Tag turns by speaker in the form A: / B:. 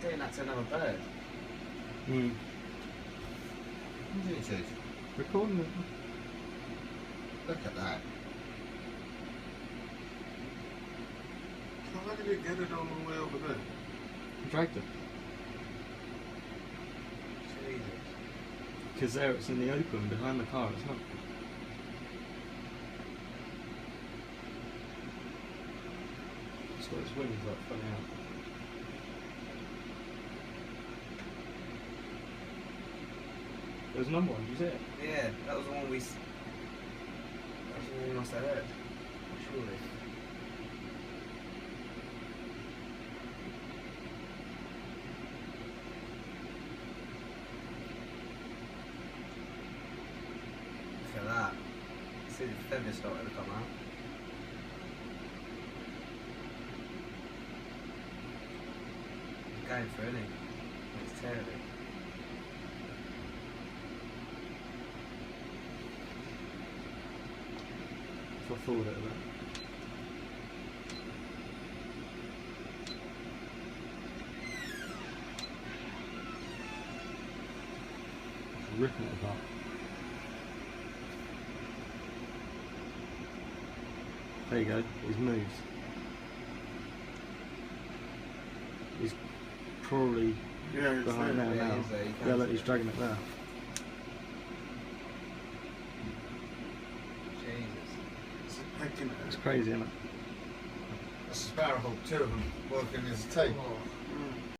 A: Doing that to another bird.
B: Hmm.
C: What do you do?
B: Recording it.
C: Look at that. How did it get it all the way over there?
B: Dragged it.
A: Jesus.
B: Because there it's in the open behind the car, it's not. It's got its wings like funny out. There's another one, did you see it?
A: Yeah, that was the one we. That was the one we must have heard. Surely. Look at that. See the feathers starting to come out. He's going for it, isn't he? It's tearing it.
B: I thought it about. Ripping it apart. There you go, he's moved. He's probably behind there now. Yeah, look, he's dragging it there.
A: Jesus.
B: It's crazy, isn't it?
C: That's a sparrowhawk, two of them working as a team.
A: Oh.